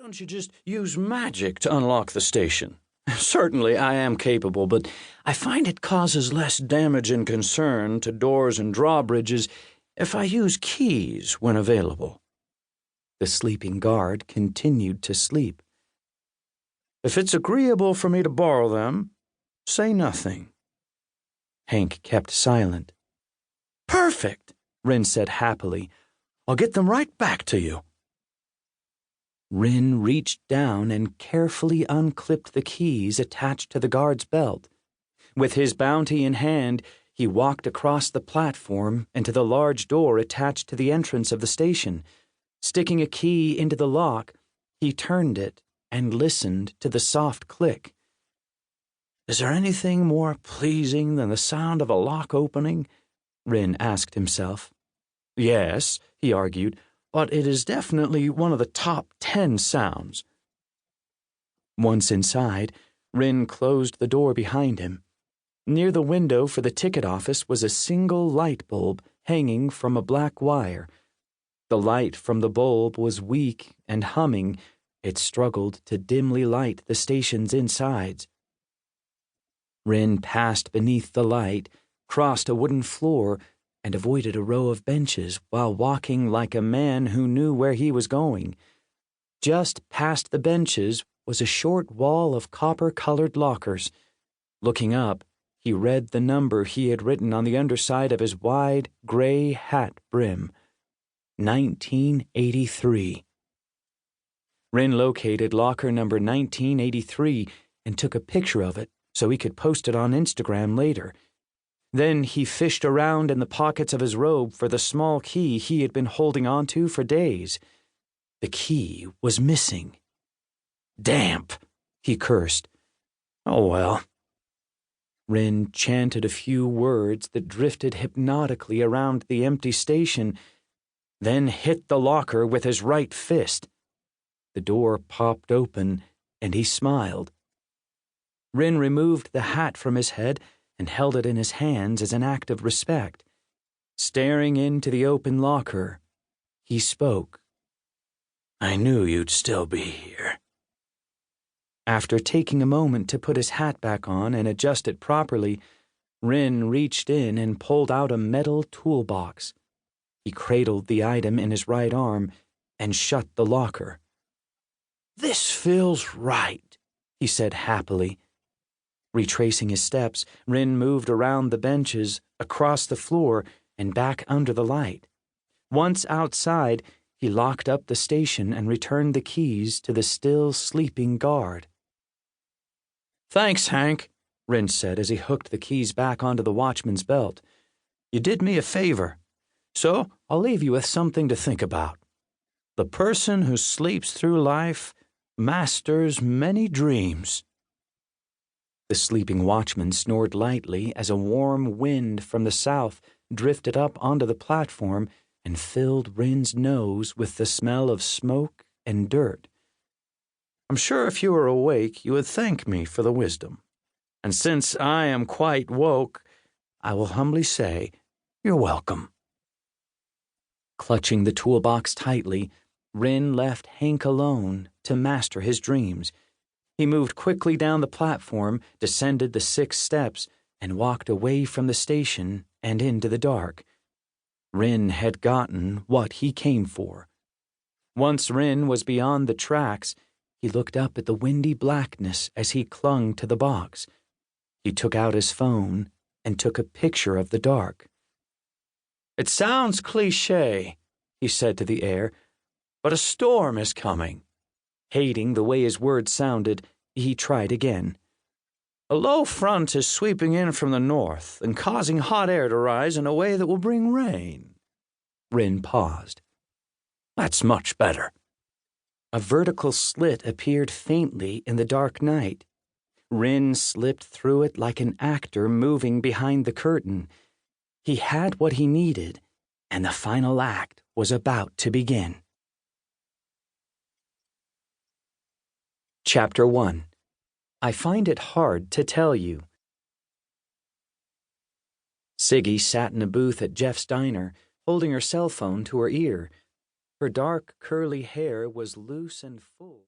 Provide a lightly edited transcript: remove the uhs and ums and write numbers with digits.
don't you just use magic to unlock the station? Certainly I am capable, but I find it causes less damage and concern to doors and drawbridges if I use keys when available. The sleeping guard continued to sleep. If it's agreeable for me to borrow them, say nothing. Hank kept silent. Perfect, Wren said happily. I'll get them right back to you. Wren reached down and carefully unclipped the keys attached to the guard's belt. With his bounty in hand, he walked across the platform and to the large door attached to the entrance of the station. Sticking a key into the lock, he turned it and listened to the soft click. Is there anything more pleasing than the sound of a lock opening? Wren asked himself. Yes, he argued, but it is definitely one of the top 10 sounds. Once inside, Wren closed the door behind him. Near the window for the ticket office was a single light bulb hanging from a black wire. The light from the bulb was weak and humming. It struggled to dimly light the station's insides. Wren passed beneath the light, crossed a wooden floor, and avoided a row of benches while walking like a man who knew where he was going. Just past the benches was a short wall of copper-colored lockers. Looking up, he read the number he had written on the underside of his wide, gray hat brim. 1983. Wren located locker number 1983 and took a picture of it so he could post it on Instagram later. Then he fished around in the pockets of his robe for the small key he had been holding onto for days. The key was missing. Damp, he cursed. Oh well. Wren chanted a few words that drifted hypnotically around the empty station, then hit the locker with his right fist. The door popped open, and he smiled. Wren removed the hat from his head and held it in his hands as an act of respect. Staring into the open locker, he spoke. I knew you'd still be here. After taking a moment to put his hat back on and adjust it properly, Wren reached in and pulled out a metal toolbox. He cradled the item in his right arm and shut the locker. This feels right, he said happily. Retracing his steps, Wren moved around the benches, across the floor, and back under the light. Once outside, he locked up the station and returned the keys to the still sleeping guard. Thanks, Hank, Wren said as he hooked the keys back onto the watchman's belt. You did me a favor, so I'll leave you with something to think about. The person who sleeps through life masters many dreams. The sleeping watchman snored lightly as a warm wind from the south drifted up onto the platform and filled Wren's nose with the smell of smoke and dirt. I'm sure if you were awake, you would thank me for the wisdom. And since I am quite woke, I will humbly say, you're welcome. Clutching the toolbox tightly, Wren left Hank alone to master his dreams. He moved quickly down the platform, descended the 6 steps, and walked away from the station and into the dark. Wren had gotten what he came for. Once Wren was beyond the tracks, he looked up at the windy blackness as he clung to the box. He took out his phone and took a picture of the dark. It sounds cliché, he said to the air, but a storm is coming. Hating the way his words sounded, he tried again. A low front is sweeping in from the north and causing hot air to rise in a way that will bring rain. Wren paused. That's much better. A vertical slit appeared faintly in the dark night. Wren slipped through it like an actor moving behind the curtain. He had what he needed, and the final act was about to begin. Chapter 1. I find it hard to tell you. Sigi sat in a booth at Jeff's diner, holding her cell phone to her ear. Her dark, curly hair was loose and full.